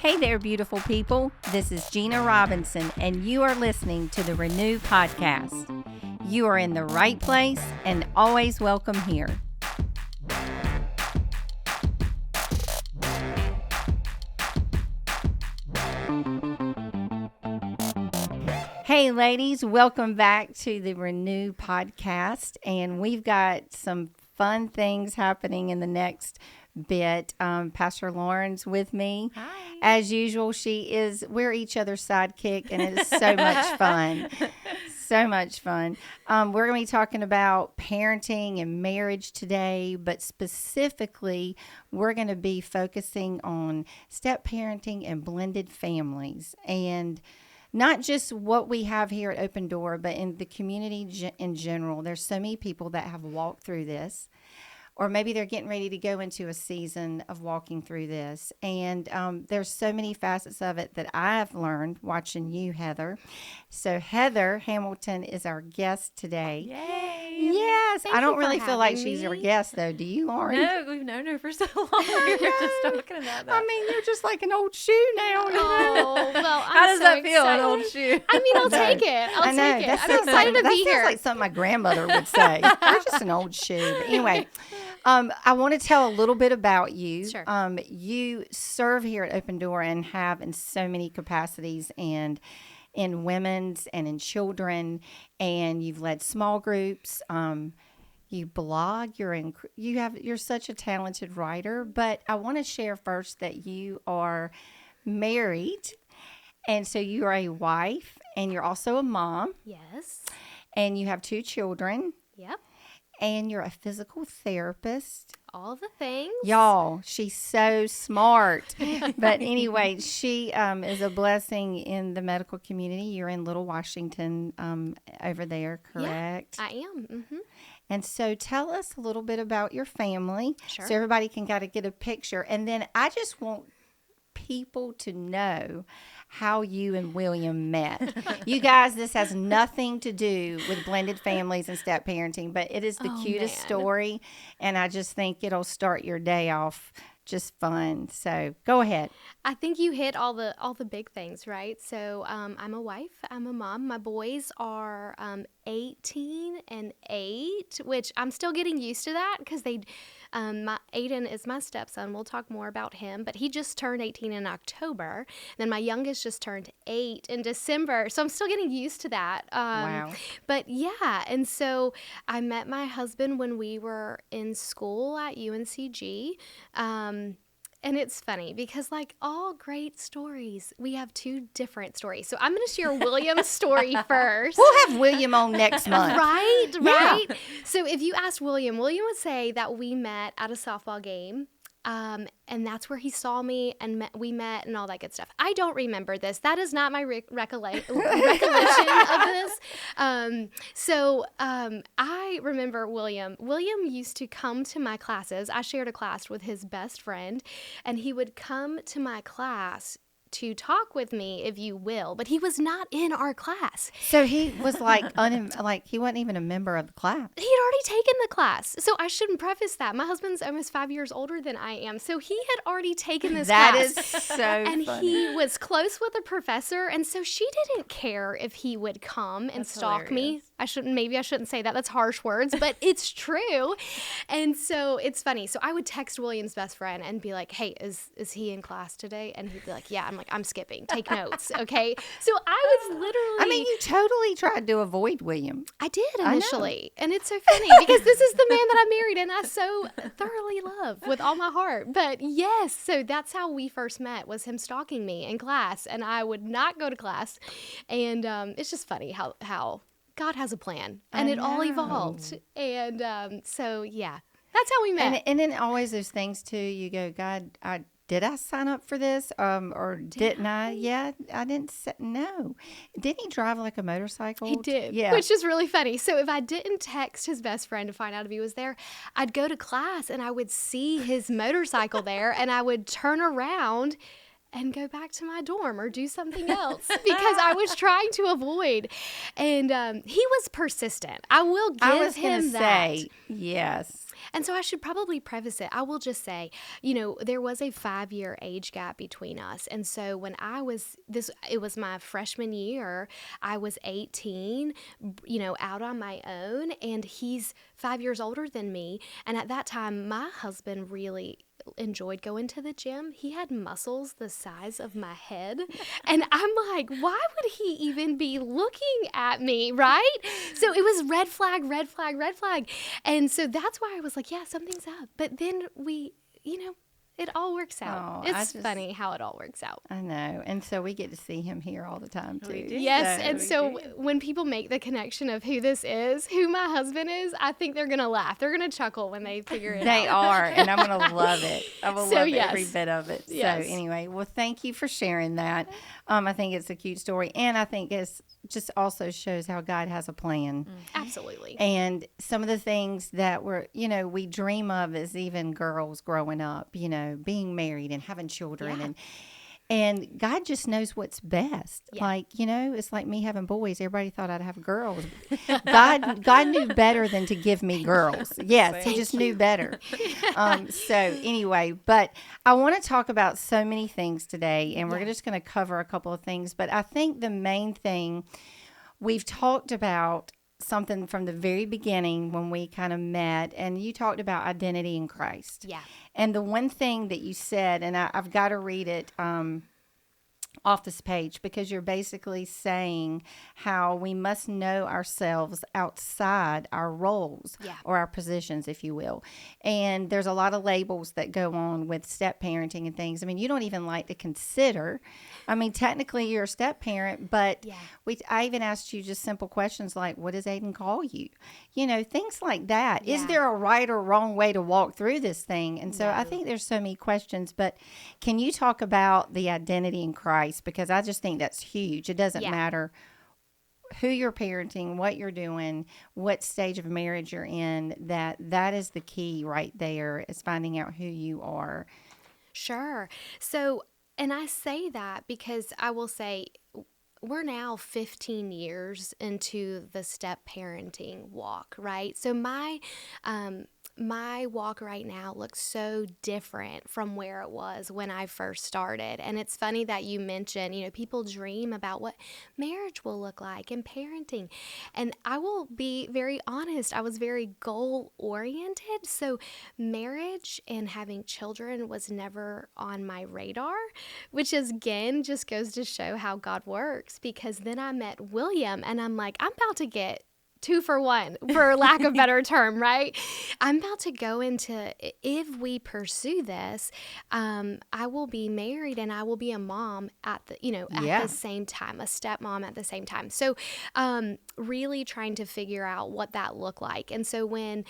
Hey there, beautiful people. This is Gina Robinson, and you are listening to the Renew Podcast. You are in the right place and always welcome here. Hey, ladies, welcome back to the Renew Podcast, and we've got some fun things happening in the next bit. Pastor Lauren's with me. Hi. As usual, we're each other's sidekick, and it is so much fun. So much fun. We're going to be talking about parenting and marriage today, but specifically, we're going to be focusing on step parenting and blended families. And not just what we have here at Open Door, but in the community in general. There's so many people that have walked through this, or maybe they're getting ready to go into a season of walking through this. And there's so many facets of it that I've learned watching you, Heather. So Heather Hamilton is our guest today. Yay! Yes. Thank I don't you really for feel like having she's me. our guest, though. Do you, Lauren? No, we've known her for so long. We were just talking about that. I mean, you're just like an old shoe now. Oh, well, How does that feel, an excited. old shoe? I mean, I'll No. take it. I'll I know. take it. That I'm sounds excited like, to be that here. sounds like something my grandmother would say. You're just an old shoe. But anyway, I want to tell a little bit about you. Sure. You serve here at Open Door and have in so many capacities, and in women's and in children, and you've led small groups. You blog. You're such a talented writer. But I want to share first that you are married, and so you are a wife, and you're also a mom, Yes. and you have 2 children, Yep. and you're a physical therapist. All the things. Y'all, she's so smart. But anyway, she is a blessing in the medical community. You're in Little Washington over there, correct? I am. Mm-hmm. And so tell us a little bit about your family Sure. so everybody can kind of get a picture. And then I just want people to know how you and William met. You guys, this has nothing to do with blended families and step parenting, but it is the cutest man. story, and I just think it'll start your day off just fun. So go ahead. I think you hit all the big things, right? So I'm a wife. I'm a mom. My boys are 18 and 8, which I'm still getting used to that because Aiden is my stepson. We'll talk more about him, but he just turned 18 in October. Then my youngest just turned 8 in December, so I'm still getting used to that. Wow. But yeah, and so I met my husband when we were in school at UNCG. And it's funny because, like all great stories, we have 2 different stories. So I'm going to share William's story first. We'll have William on next month. Right, Yeah. right. So if you asked William would say that we met at a softball game. And that's where he saw me and we met and all that good stuff. I don't remember this. That is not my recollection of this. I remember William. William used to come to my classes. I shared a class with his best friend, and he would come to my class to talk with me, if you will, but he was not in our class. So he was like he wasn't even a member of the class. He had already taken the class. So I shouldn't preface that. My husband's almost 5 years older than I am. So he had already taken this That class. is so And funny. he was close with the professor. And so she didn't care if he would come and stalk me. Maybe I shouldn't say that. That's harsh words, but it's true. And so it's funny. So I would text William's best friend and be like, hey, is he in class today? And he'd be like, yeah. I'm like, I'm skipping. Take notes. Okay. So I was literally. I mean, you totally tried to avoid William. I did I know. initially. And it's so funny because this is the man that I married and I so thoroughly love with all my heart. But yes, so that's how we first met, was him stalking me in class, and I would not go to class. And it's just funny how God has a plan, and it all evolved. And so, yeah, that's how we met. And then always those things too. You go, God, did I sign up for this? Or didn't I? Yeah, I didn't. No. Didn't he drive like a motorcycle? He did, Yeah. which is really funny. So if I didn't text his best friend to find out if he was there, I'd go to class and I would see his motorcycle there, and I would turn around and go back to my dorm or do something else because I was trying to avoid. And he was persistent. I will give I was him gonna that. say yes. And so I should probably preface it. I will just say, there was a 5-year age gap between us. And so when it was my freshman year, I was 18, out on my own, and he's 5 years older than me. And at that time, my husband really enjoyed going to the gym. He had muscles the size of my head. And I'm like, why would he even be looking at me, right? So it was red flag, red flag, red flag. And so that's why I was like, yeah, something's up. But then it all works out. Oh, It's funny how it all works out. I know. And so we get to see him here all the time, too. We do. Yes, So and we so do. when people make the connection of who this is, who my husband is, I think they're going to laugh. They're going to chuckle when they figure it They out. are, and I'm going to love it. I will So, love yes. every bit of it. Yes. So anyway, well, thank you for sharing that. I think it's a cute story, and I think it's just also shows how God has a plan. Absolutely. And some of the things that we dream of as even girls growing up, being married and having children Yeah. and God just knows what's best. Yeah. Like, it's like me having boys. Everybody thought I'd have girls. God knew better than to give me girls. Yes, he just knew better. So anyway, but I want to talk about so many things today, and we're just going to cover a couple of things. But I think the main thing we've talked about something from the very beginning when we kind of met, and you talked about identity in Christ. Yeah. And the one thing that you said, and I've got to read it off this page, because you're basically saying how we must know ourselves outside our roles or our positions, if you will. And there's a lot of labels that go on with step parenting and things. I mean, you don't even like to consider. I mean, technically you're a step parent, but I even asked you just simple questions like, what does Aiden call you? Things like that. Yeah. Is there a right or wrong way to walk through this thing? And so I think there's so many questions, but can you talk about the identity in Christ? Because I just think that's huge. It doesn't matter who you're parenting, what you're doing, what stage of marriage you're in, that is the key right there, is finding out who you are. Sure. So, and I say that because I will say we're now 15 years into the step parenting walk, right? So my walk right now looks so different from where it was when I first started. And it's funny that you mentioned, people dream about what marriage will look like and parenting. And I will be very honest, I was very goal oriented. So marriage and having children was never on my radar, which is, again, just goes to show how God works, because then I met William and I'm like, I'm about to get 2 for 1, for lack of better term, right? I'm about to go into, if we pursue this, I will be married and I will be a mom at the same time, a stepmom at the same time. So really trying to figure out what that looked like. And so when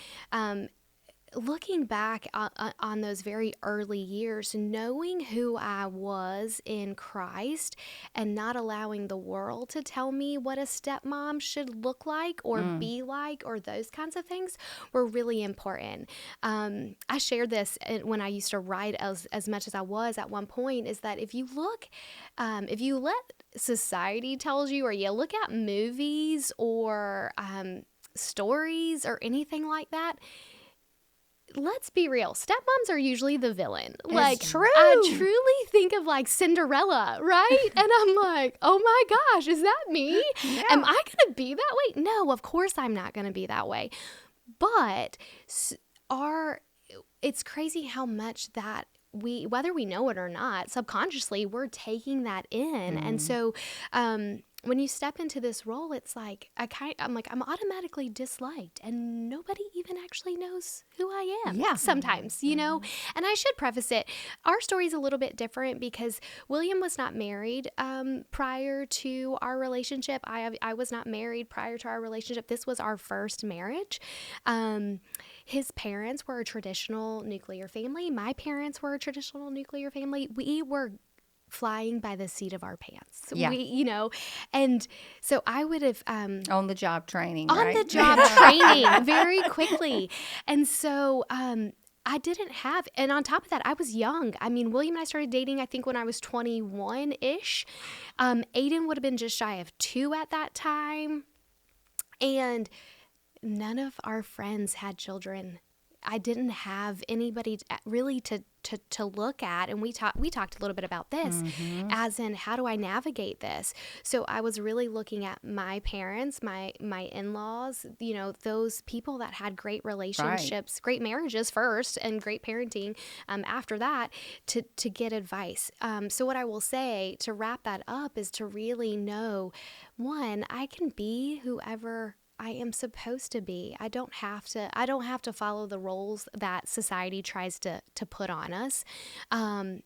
looking back on those very early years, knowing who I was in Christ and not allowing the world to tell me what a stepmom should look like or be like or those kinds of things were really important. I shared this when I used to write as much as I was at one point, is that if you let society tells you, or you look at movies or stories or anything like that, let's be real. Stepmoms are usually the villain. It's true. I truly think of like Cinderella, right? And I'm like, oh my gosh, is that me? Yeah. Am I going to be that way? No, of course I'm not going to be that way. But it's crazy how much that whether we know it or not, subconsciously, we're taking that in. And so, when you step into this role, it's like I'm automatically disliked, and nobody even actually knows who I am. Yeah. Sometimes, And I should preface it. Our story is a little bit different because William was not married prior to our relationship. I was not married prior to our relationship. This was our first marriage. His parents were a traditional nuclear family. My parents were a traditional nuclear family. We were flying by the seat of our pants. Yeah. And so I would have On the job training, on right? the job training very quickly. And so I didn't have, and on top of that, I was young. I mean, William and I started dating, I think, when I was 21-ish. Aiden would have been just shy of 2 at that time. And none of our friends had children I didn't have anybody really to look at. And we talked a little bit about this, as in, how do I navigate this? So I was really looking at my parents, my in-laws, those people that had great relationships, great marriages first, and great parenting after that, to get advice. So what I will say to wrap that up is to really know, one, I can be whoever I am supposed to be. I don't have to follow the roles that society tries to put on us. And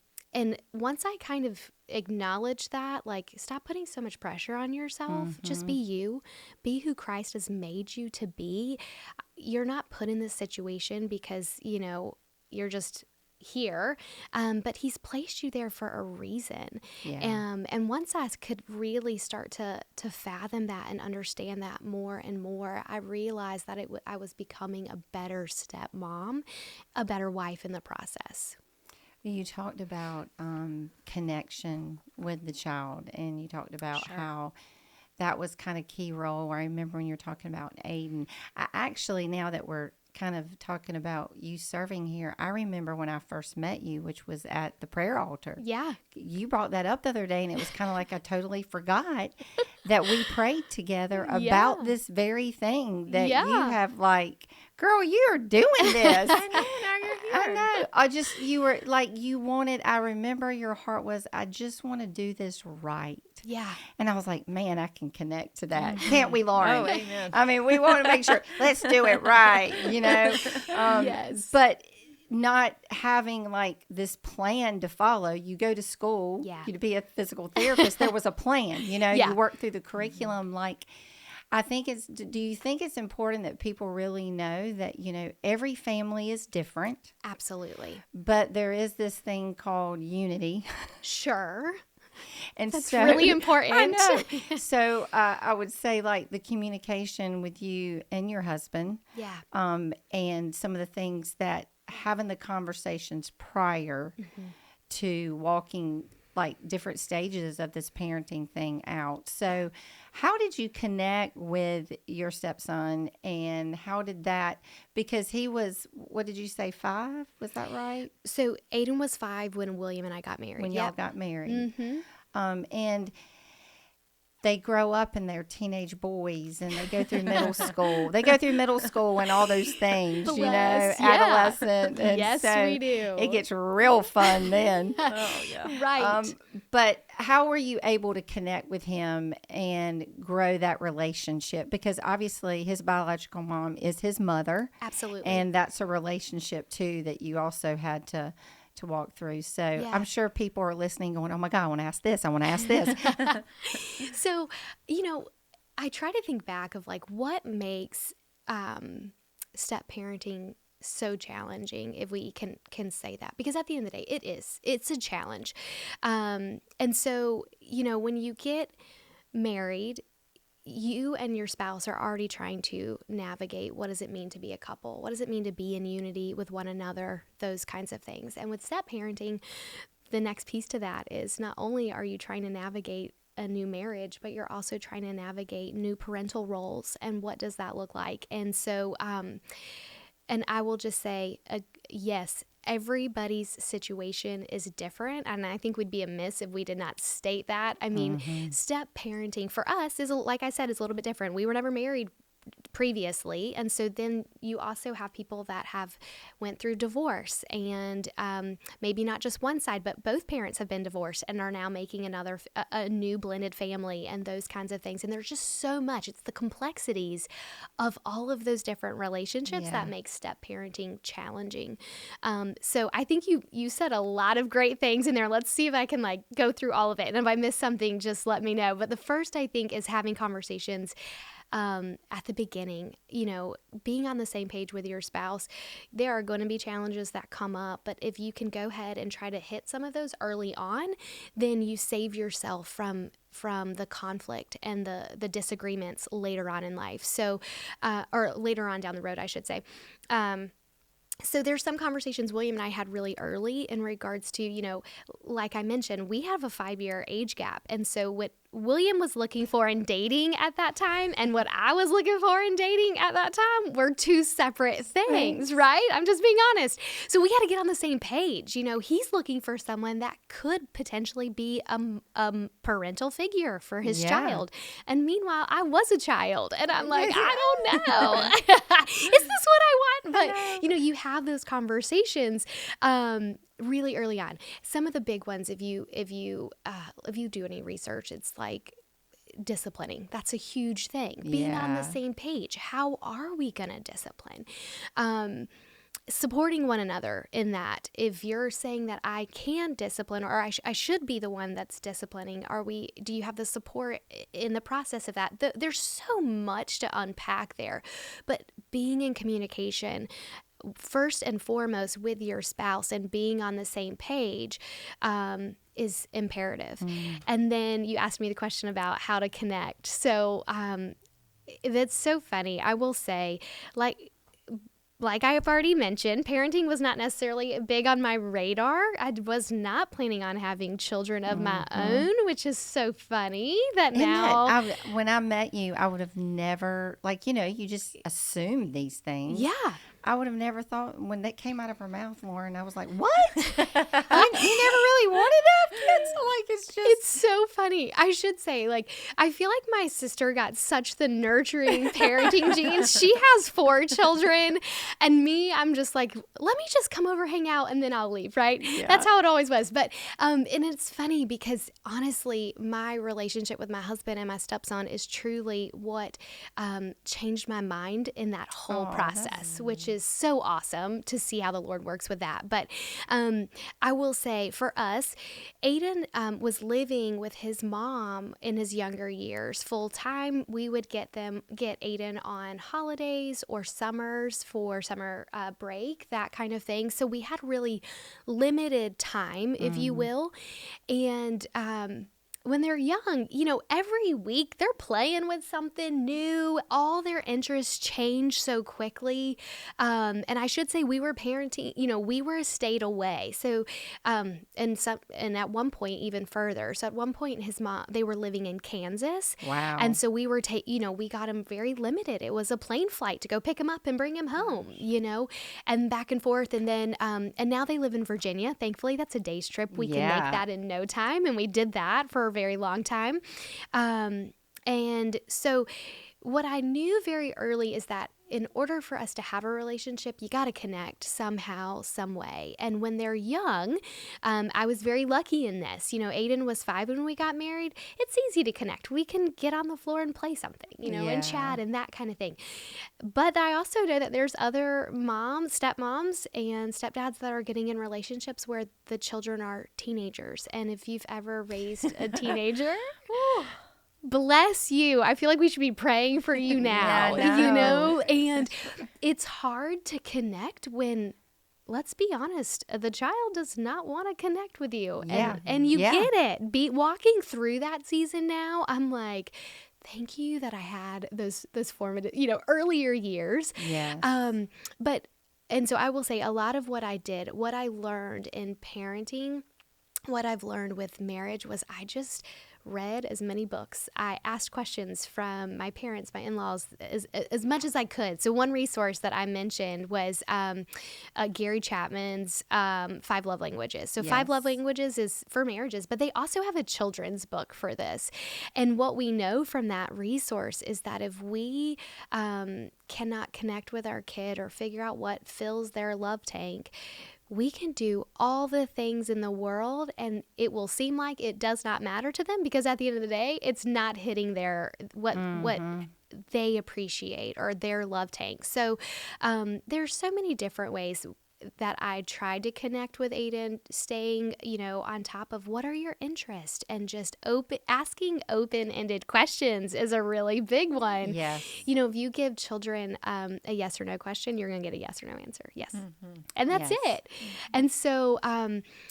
once I kind of acknowledge that, like, stop putting so much pressure on yourself. Just be you. Be who Christ has made you to be. You're not put in this situation because, you're just here, but he's placed you there for a reason. And once I could really start to fathom that and understand that more and more, I realized that I was becoming a better stepmom, a better wife in the process. You talked about connection with the child, and you talked about how that was kind of key role. I remember when you were talking about Aiden. I actually, now that we're kind of talking about you serving here, I remember when I first met you, which was at the prayer altar. Yeah. You brought that up the other day, and it was kind of like I totally forgot that we prayed together about this very thing that you have, like, girl, you're doing this. I know, now you're here. I know. You were like, you wanted, I remember your heart was, I just want to do this right. Yeah. And I was like, man, I can connect to that. Can't we, Lauren? Oh, amen. I mean, we want to make sure, let's do it right, Yes. But not having like this plan to follow. You go to school, you to be a physical therapist. There was a plan, you work through the curriculum. Like, I think do you think it's important that people really know that, every family is different? Absolutely. But there is this thing called unity. Sure. And that's so, really important. I know. So I would say, like, the communication with you and your husband. Yeah. And some of the things that having the conversations prior to walking, like, different stages of this parenting thing out. So how did you connect with your stepson, and how did that, because he was, what did you say, 5? Was that right? So Aiden was 5 when William and I got married. When y'all got married. And they grow up and they're teenage boys, and they go through middle school. They go through middle school and all those things, adolescent. And yes, so we do. It gets real fun then. Oh, yeah. Right. But how were you able to connect with him and grow that relationship? Because obviously his biological mom is his mother. Absolutely. And that's a relationship too that you also had to walk through. So I'm sure people are listening going, oh my God, I want to ask this. I want to ask this. So, I try to think back of, like, what makes step parenting so challenging, if we can say that, because at the end of the day, it's a challenge. And so, when you get married, you and your spouse are already trying to navigate, what does it mean to be a couple? What does it mean to be in unity with one another? Those kinds of things. And with step parenting, the next piece to that is, not only are you trying to navigate a new marriage, but you're also trying to navigate new parental roles, and what does that look like? And so, and I will just say, yes, everybody's situation is different. And I think we'd be amiss if we did not state that. I mean, step parenting for us is, like I said, is a little bit different. We were never married previously, and so then you also have people that have went through divorce, and maybe not just one side, but both parents have been divorced and are now making a new blended family, and those kinds of things. And there's just so much. It's the complexities of all of those different relationships that makes step parenting challenging. So I think you said a lot of great things in there. Let's see if I can, like, go through all of it, and if I miss something, just let me know. But the first, I think, is having conversations at the beginning, being on the same page with your spouse. There are going to be challenges that come up, but if you can go ahead and try to hit some of those early on, then you save yourself from the conflict and the disagreements later on in life. So, or later on down the road, I should say. So there's some conversations William and I had really early in regards to, like I mentioned, we have a 5-year age gap. And so William was looking for in dating at that time and what I was looking for in dating at that time were two separate things, right? I'm just being honest. So we got to get on the same page. You know, he's looking for someone that could potentially be a parental figure for his child. And meanwhile, I was a child and I'm like, I don't know. Is this what I want? But, you know, you have those conversations really early on. Some of the big ones, if you do any research, it's like disciplining. That's a huge thing. Being on the same page. How are we going to discipline? Supporting one another in that. If you're saying that I can discipline or I should be the one that's disciplining, do you have the support in the process of that? There's so much to unpack there, but being in communication first and foremost with your spouse and being on the same page is imperative. And then you asked me the question about how to connect. So that's so funny. I will say, like I have already mentioned, parenting was not necessarily big on my radar. I was not planning on having children of my own, which is so funny that when I met you, I would have never, you just assumed these things. Yeah. I would have never thought when that came out of her mouth, Lauren, I was like, what? You never really wanted to have kids? It's so funny. I should say, I feel like my sister got such the nurturing parenting genes. She has 4 children, and me, I'm just like, let me just come over, hang out, and then I'll leave, right? Yeah. That's how it always was. But, and it's funny because honestly, my relationship with my husband and my stepson is truly what changed my mind in that whole process, which is so awesome to see how the Lord works with that. But I will say for us, Aiden was living with his mom in his younger years full time. We would get Aiden on holidays or summers for summer break, that kind of thing. So we had really limited time, if you will. And when they're young, every week they're playing with something new. All their interests change so quickly. And I should say we were parenting, we were a state away. So, and at one point even further. So at one point his mom, they were living in Kansas. Wow. And so we were, we got him very limited. It was a plane flight to go pick him up and bring him home, and back and forth. And then, and now they live in Virginia. Thankfully, that's a day's trip. We can make that in no time. And we did that for a very long time. And so what I knew very early is that in order for us to have a relationship, you got to connect somehow, some way. And when they're young, I was very lucky in this. Aiden was 5 when we got married. It's easy to connect. We can get on the floor and play something, and chat and that kind of thing. But I also know that there's other stepmoms and stepdads that are getting in relationships where the children are teenagers. And if you've ever raised a teenager... Bless you. I feel like we should be praying for you now, and it's hard to connect when, let's be honest, the child does not want to connect with you. And you get it. Walking through that season now, I'm like, thank you that I had those formative, earlier years. Yes. And so I will say a lot of what I did, what I learned in parenting, what I've learned with marriage was I just read as many books. I asked questions from my parents, my in-laws, as much as I could. So one resource that I mentioned was Gary Chapman's 5 Love Languages. So 5 Love Languages is for marriages, but they also have a children's book for this. And what we know from that resource is that if we cannot connect with our kid or figure out what fills their love tank, we can do all the things in the world and it will seem like it does not matter to them because at the end of the day, it's not hitting what they appreciate or their love tank. So there's so many different ways that I tried to connect with Aiden, staying, on top of what are your interests and just asking open-ended questions is a really big one. Yes. If you give children a yes or no question, you're going to get a yes or no answer. Yes. Mm-hmm. And that's it. And so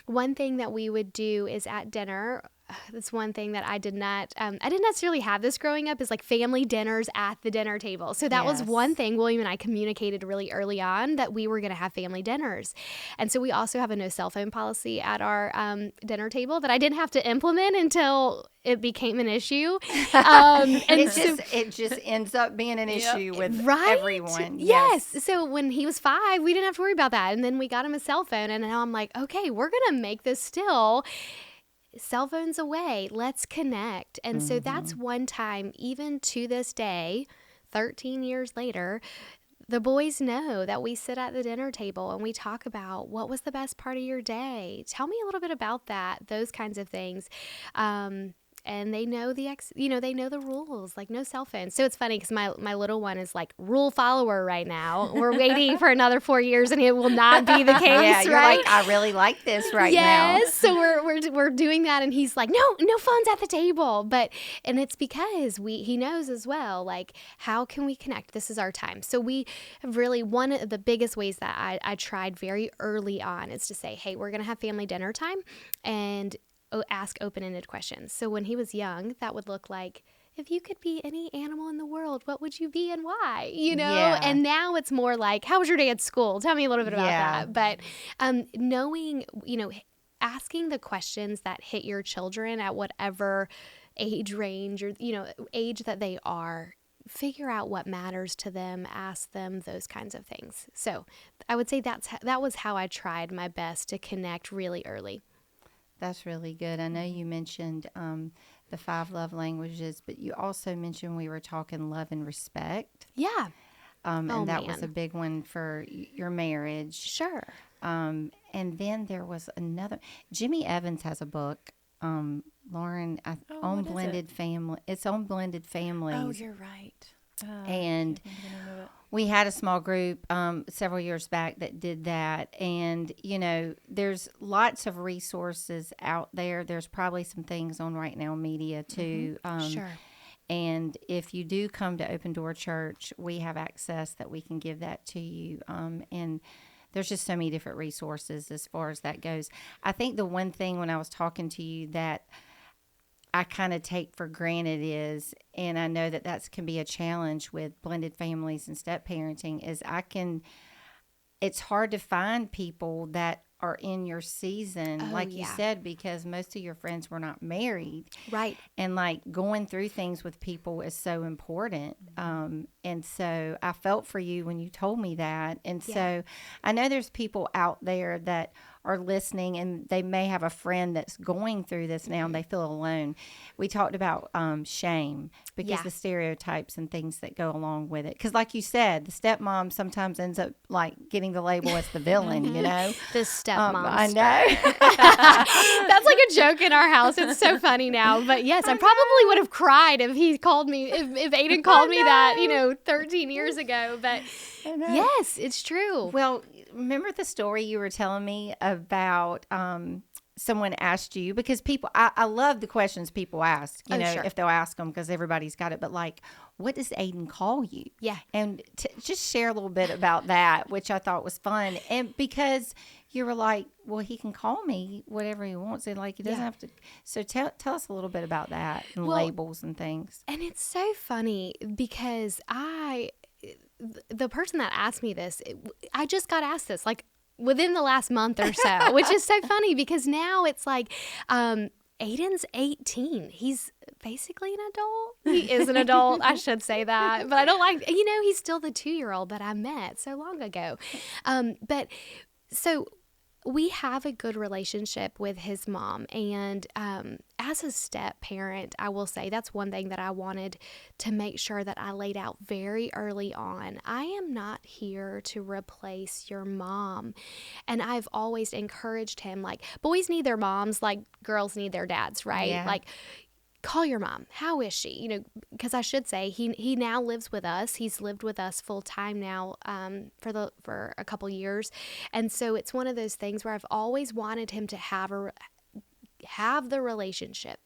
one thing that we would do is at dinner, that's one thing that I didn't necessarily have this growing up, is like family dinners at the dinner table. So that was one thing William and I communicated really early on, that we were going to have family dinners. And so we also have a no cell phone policy at our dinner table that I didn't have to implement until it became an issue. And it just ends up being an issue with everyone. Yes. So when he was 5, we didn't have to worry about that. And then we got him a cell phone, and now I'm like, okay, we're going to make this still cell phones away. Let's connect. And so that's one time, even to this day, 13 years later, the boys know that we sit at the dinner table and we talk about, what was the best part of your day? Tell me a little bit about that, those kinds of things. And they know they know the rules, like no cell phones. So it's funny because my little one is like rule follower right now. We're waiting for another 4 years, and it will not be the case. Yeah, you're right? like, I really like this now. Yes, so we're doing that, and he's like, no phones at the table. And it's because he knows as well, like, how can we connect? This is our time. So we have really, one of the biggest ways that I tried very early on is to say, hey, we're gonna have family dinner time, and ask open-ended questions. So when he was young, that would look like, if you could be any animal in the world, what would you be and why? Yeah. And now it's more like, how was your day at school? Tell me a little bit about that. But knowing, asking the questions that hit your children at whatever age range or, age that they are, figure out what matters to them, ask them those kinds of things. So I would say that was how I tried my best to connect really early. That's really good. I know you mentioned the 5 love languages, but you also mentioned we were talking love and respect. Yeah. And that was a big one for your marriage. Sure. And then there was another. Jimmy Evans has a book, Lauren, on blended family. It's on blended families. Oh, you're right. And we had a small group several years back that did that. And, there's lots of resources out there. There's probably some things on Right Now Media, too. Sure. And if you do come to Open Door Church, we have access that we can give that to you. And there's just so many different resources as far as that goes. I think the one thing when I was talking to you that I kind of take for granted is, and I know that can be a challenge with blended families and step parenting, is it's hard to find people that are in your season, you said, because most of your friends were not married. Right. And like going through things with people is so important. And so I felt for you when you told me that. And so I know there's people out there that are listening and they may have a friend that's going through this now and they feel alone. We talked about shame because the stereotypes and things that go along with it. Because like you said, the stepmom sometimes ends up like getting the label as the villain, The stepmom. I know. That's like a joke in our house. It's so funny now. But yes, I probably would have cried if he called me, if Aiden called me that, 13 years ago. But yes, it's true. Well, remember the story you were telling me about someone asked you, because people, I love the questions people ask, sure. if they'll ask them, because everybody's got it. But like, what does Aiden call you? Yeah. And just share a little bit about that, which I thought was fun. And because you were like, well, he can call me whatever he wants. And like, he doesn't have to. So tell us a little bit about that and labels and things. And it's so funny because the person that asked me this, I just got asked this like within the last month or so, which is so funny because now it's like, Aiden's 18. He's basically an adult. He is an adult. I should say that, but I don't like, he's still the 2-year-old that I met so long ago. But so we have a good relationship with his mom. And as a step parent, I will say that's one thing that I wanted to make sure that I laid out very early on. I am not here to replace your mom. And I've always encouraged him, like, boys need their moms like girls need their dads, right? Yeah. Like, call your mom. How is she? Because I should say he now lives with us. He's lived with us full time now for a couple years. And so it's one of those things where I've always wanted him to have have the relationship,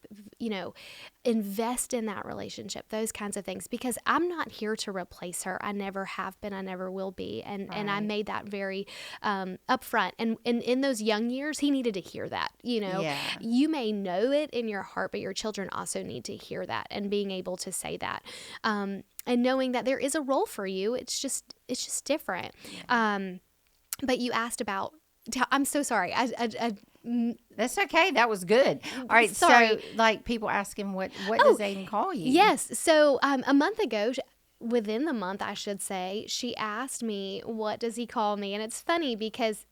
invest in that relationship, those kinds of things, because I'm not here to replace her. I never have been. I never will be. And I made that very upfront. And in those young years, he needed to hear that. You may know it in your heart, but your children also need to hear that, and being able to say that. And knowing that there is a role for you. It's just different. Yeah. But you asked about, I'm so sorry. That's okay. That was good. All right. Sorry. So, like, people ask him, what does Aiden call you? Yes. So a month ago, within the month, I should say, she asked me, what does he call me? And it's funny because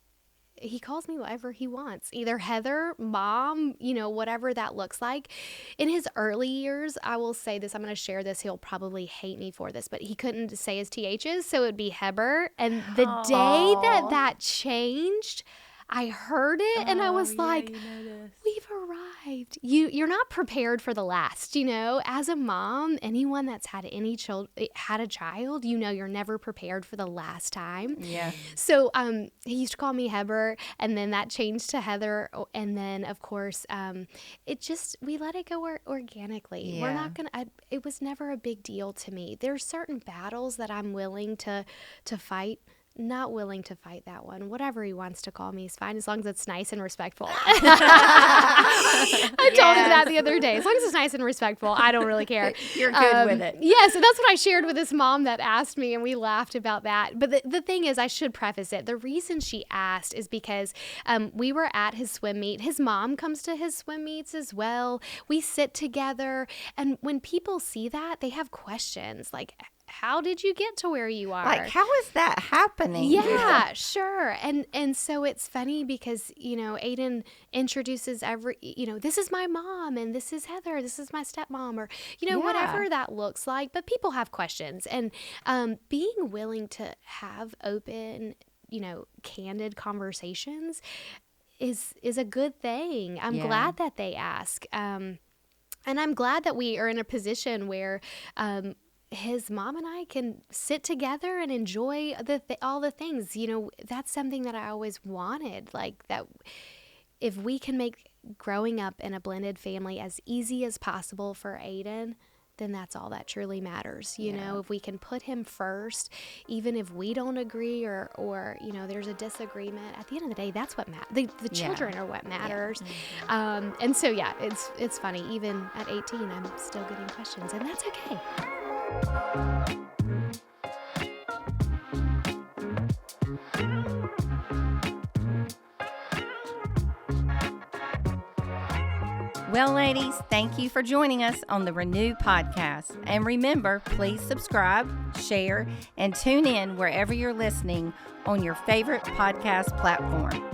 he calls me whatever he wants, either Heather, Mom, whatever that looks like. In his early years, I will say this, I'm going to share this. He'll probably hate me for this, but he couldn't say his THs, so it'd be Heber. And the day that changed, I heard it and I was like, we've arrived. You're not prepared for the last, as a mom, anyone that's had a child, you're never prepared for the last time. Yeah. So he used to call me Heber, and then that changed to Heather. And then of course, we let it go organically. Yeah. We're not it was never a big deal to me. There's certain battles that I'm willing to fight. Not willing to fight that one. Whatever he wants to call me is fine, as long as it's nice and respectful. I told him that the other day. As long as it's nice and respectful, I don't really care. You're good with it. Yeah, so that's what I shared with this mom that asked me, and we laughed about that. But the thing is, I should preface it. The reason she asked is because we were at his swim meet. His mom comes to his swim meets as well. We sit together, and when people see that, they have questions like, how did you get to where you are? Like, how is that happening? Yeah, sure. And so it's funny because, Aiden introduces this is my mom, and this is Heather, this is my stepmom, or, whatever that looks like. But people have questions, and being willing to have open, candid conversations is a good thing. I'm glad that they ask. And I'm glad that we are in a position where his mom and I can sit together and enjoy all the things. That's something that I always wanted. Like, that if we can make growing up in a blended family as easy as possible for Aiden, then that's all that truly matters. If we can put him first, even if we don't agree or there's a disagreement, at the end of the day, that's what matters. The children are what matters. Yeah. And so, it's funny. Even at 18, I'm still getting questions, and that's okay. Well, ladies, thank you for joining us on the Renew podcast. And remember, please subscribe, share, and tune in wherever you're listening on your favorite podcast platform.